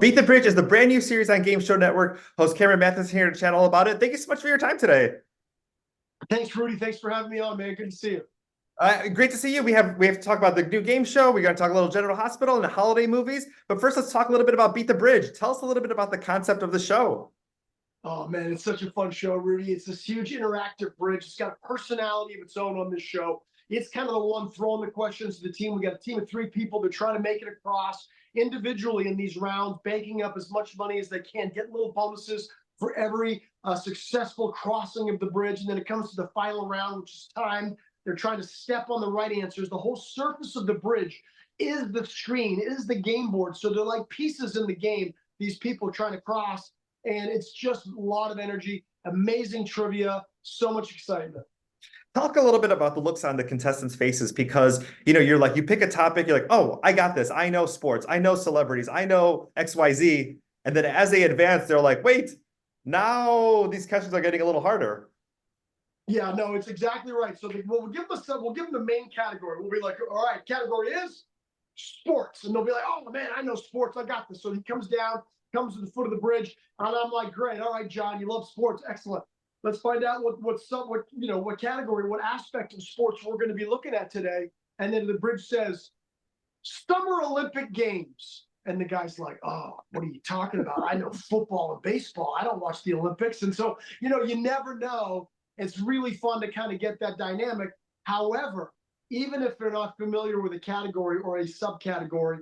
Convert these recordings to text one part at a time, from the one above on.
Beat the Bridge is the brand new series on Game Show Network. Host Cameron Mathison here to chat all about it. Thank you so much for your time today. Thanks, Rudy. Thanks for having me on, man. Good to see you. Great to see you. We have to talk about the new game show. We're going to talk a little General Hospital and the holiday movies. But first, let's talk a little bit about Beat the Bridge. Tell us a little bit about the concept of the show. Oh, man, it's such a fun show, Rudy. It's this huge interactive bridge. It's got a personality of its own on this show. It's kind of the one throwing the questions to the team. We got a team of 3 people. They're trying to make it across individually in these rounds, banking up as much money as they can, get little bonuses for every successful crossing of the bridge. And then it comes to the final round, which is time. They're trying to step on the right answers. The whole surface of the bridge is the screen, is the game board. So they're like pieces in the game, these people trying to cross. And it's just a lot of energy, amazing trivia, so much excitement. Talk a little bit about the looks on the contestants' faces because, you're like, you pick a topic, you're like, oh, I got this. I know sports. I know celebrities. I know XYZ. And then as they advance, they're like, wait, now these questions are getting a little harder. Yeah, no, it's exactly right. So we'll give them the main category. We'll be like, all right, category is sports. And they'll be like, oh, man, I know sports. I got this. So he comes down, comes to the foot of the bridge. And I'm like, great. All right, John, you love sports. Excellent. Let's find out what category, what aspect of sports we're going to be looking at today. And then the bridge says, Summer Olympic Games. And the guy's like, oh, what are you talking about? I know football and baseball. I don't watch the Olympics. And so, you never know. It's really fun to kind of get that dynamic. However, even if they're not familiar with a category or a subcategory,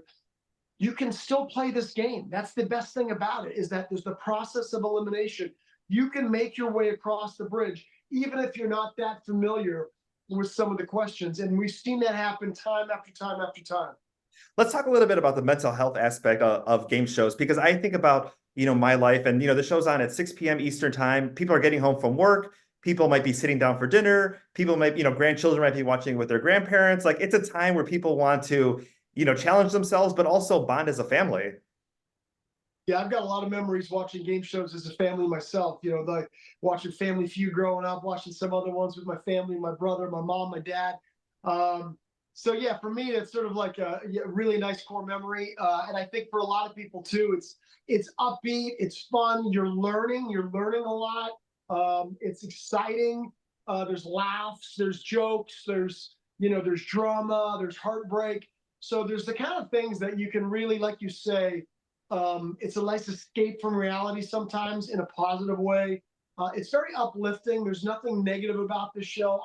you can still play this game. That's the best thing about it, is that there's the process of elimination. You can make your way across the bridge, even if you're not that familiar with some of the questions. And we've seen that happen time after time after time. Let's talk a little bit about the mental health aspect of game shows, because I think about, my life and, the show's on at 6 p.m. Eastern time. People are getting home from work. People might be sitting down for dinner. People might, grandchildren might be watching with their grandparents. Like, it's a time where people want to, challenge themselves, but also bond as a family. Yeah, I've got a lot of memories watching game shows as a family myself. Like watching Family Feud growing up, watching some other ones with my family, my brother, my mom, my dad. So yeah, for me, it's sort of like a really nice core memory. And I think for a lot of people too, it's upbeat, it's fun. You're learning a lot. It's exciting. There's laughs, there's jokes, there's drama, there's heartbreak. So there's the kind of things that you can really, like you say, it's a nice escape from reality sometimes in a positive way. It's very uplifting. There's nothing negative about this show.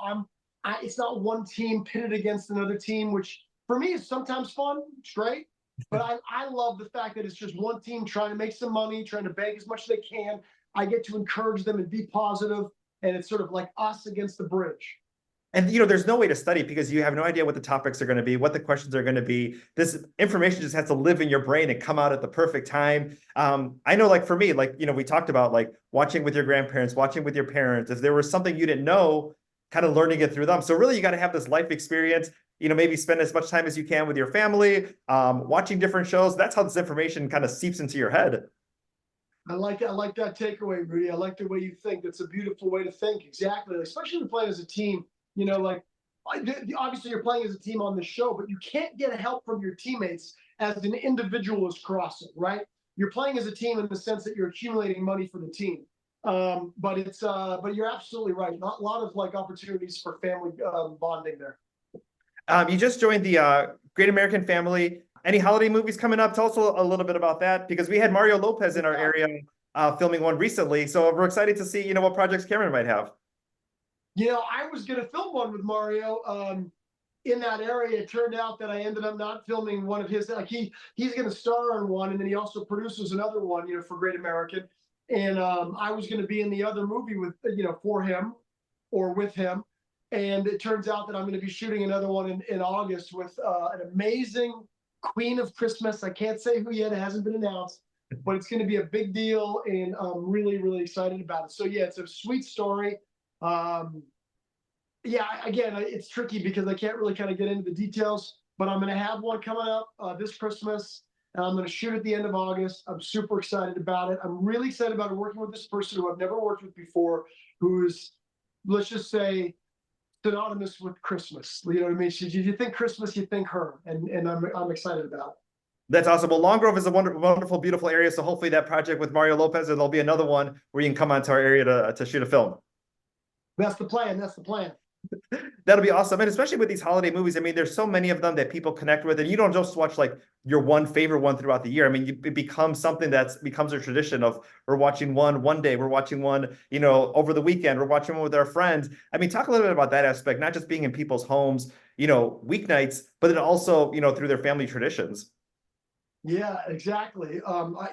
It's not one team pitted against another team, which for me is sometimes fun. It's great. But I love the fact that it's just one team trying to make some money, trying to bank as much as they can. I get to encourage them and be positive, and it's sort of like us against the bridge. And, there's no way to study because you have no idea what the topics are going to be, what the questions are going to be. This information just has to live in your brain and come out at the perfect time. I know, like, for me, like, we talked about, like, watching with your grandparents, watching with your parents. If there was something you didn't know, kind of learning it through them. So really, you got to have this life experience, maybe spend as much time as you can with your family, watching different shows. That's how this information kind of seeps into your head. I like that takeaway, Rudy. I like the way you think. That's a beautiful way to think. Exactly. Especially when playing as a team. Like obviously you're playing as a team on the show, but you can't get help from your teammates as an individual is crossing, right? You're playing as a team in the sense that you're accumulating money for the team. But you're absolutely right. Not a lot of like opportunities for family bonding there. You just joined the Great American Family. Any holiday movies coming up? Tell us a little bit about that, because we had Mario Lopez in our area filming one recently. So we're excited to see, what projects Cameron might have. I was going to film one with Mario in that area. It turned out that I ended up not filming one of his. Like he's going to star in one, and then he also produces another one, for Great American. And I was going to be in the other movie with, for him or with him. And it turns out that I'm going to be shooting another one in August with an amazing Queen of Christmas. I can't say who yet; it hasn't been announced, but it's going to be a big deal, and I'm really, really excited about it. So yeah, it's a sweet story. Yeah, again, it's tricky because I can't really kind of get into the details, but I'm going to have one coming up this Christmas, and I'm going to shoot at the end of August. I'm super excited about it. I'm really excited about working with this person who I've never worked with before, who's, let's just say, synonymous with Christmas. You know what I mean? You think Christmas, you think her, and I'm excited about it. That's awesome. Well, Long Grove is a wonderful, beautiful area. So hopefully that project with Mario Lopez, and there'll be another one where you can come onto our area to shoot a film. That's the plan. That's the plan. That'll be awesome. And especially with these holiday movies, I mean, there's so many of them that people connect with, and you don't just watch like your one favorite one throughout the year. I mean, it becomes something that's becomes a tradition of we're watching one day, we're watching one, over the weekend, we're watching one with our friends. I mean, talk a little bit about that aspect, not just being in people's homes, weeknights, but then also, through their family traditions. Yeah, exactly.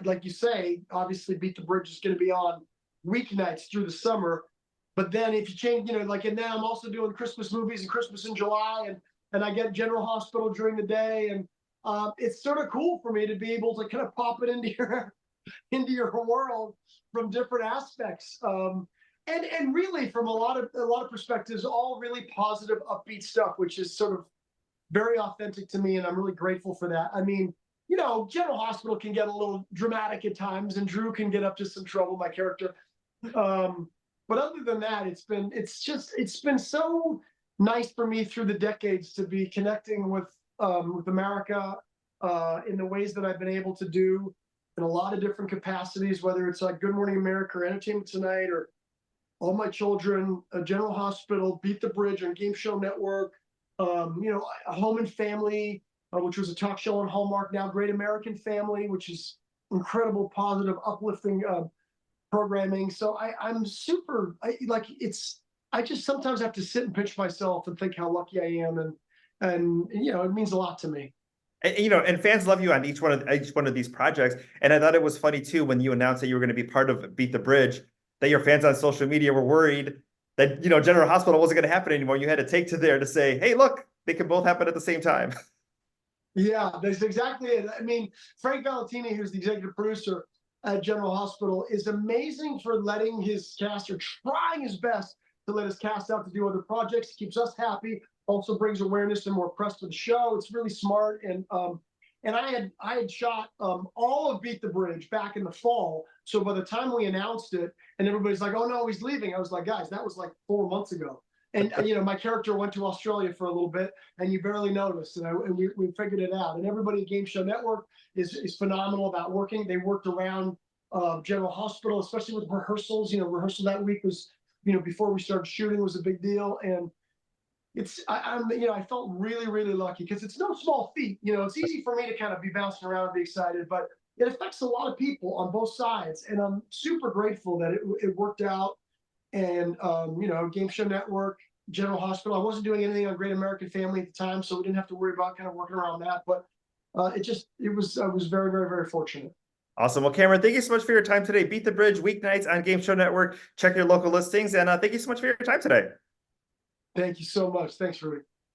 Like you say, obviously, Beat the Bridge is going to be on weeknights through the summer. But then if you change, like, and now I'm also doing Christmas movies and Christmas in July, and I get General Hospital during the day, and it's sort of cool for me to be able to kind of pop it into your into your world from different aspects. And really from a lot of perspectives, all really positive, upbeat stuff, which is sort of very authentic to me, and I'm really grateful for that. I mean, General Hospital can get a little dramatic at times, and Drew can get up to some trouble, my character. Um, but other than that, it's been so nice for me through the decades to be connecting with America in the ways that I've been able to do in a lot of different capacities, whether it's like Good Morning America or Entertainment Tonight or All My Children, General Hospital, Beat the Bridge on Game Show Network, Home and Family, which was a talk show on Hallmark, now Great American Family, which is incredible, positive, uplifting programming. So I'm super, I just sometimes have to sit and pinch myself and think how lucky I am. And it means a lot to me. And fans love you on each one of these projects. And I thought it was funny too when you announced that you were going to be part of Beat the Bridge, that your fans on social media were worried that General Hospital wasn't going to happen anymore. You had to take to there to say, hey, look, they can both happen at the same time. Yeah, that's exactly it. I mean, Frank Valentini, who's the executive producer at General Hospital, is amazing for letting his cast, or trying his best to let his cast out to do other projects. Keeps us happy. Also brings awareness and more press to the show. It's really smart. And I had shot all of Beat the Bridge back in the fall. So by the time we announced it, and everybody's like, "Oh no, he's leaving," I was like, "Guys, that was like 4 months ago." And my character went to Australia for a little bit, and you barely noticed. And we figured it out. And everybody at Game Show Network is phenomenal about working. They worked around General Hospital, especially with rehearsals. Rehearsal that week was, before we started shooting, was a big deal. And I felt really, really lucky because it's no small feat. It's easy for me to kind of be bouncing around and be excited, but it affects a lot of people on both sides. And I'm super grateful that it worked out. And Game Show Network, General Hospital. I wasn't doing anything on Great American Family at the time, so we didn't have to worry about kind of working around that. But I was very, very, very fortunate. Awesome. Well, Cameron, thank you so much for your time today. Beat the Bridge weeknights on Game Show Network. Check your local listings, and thank you so much for your time today. Thank you so much. Thanks, Rudy.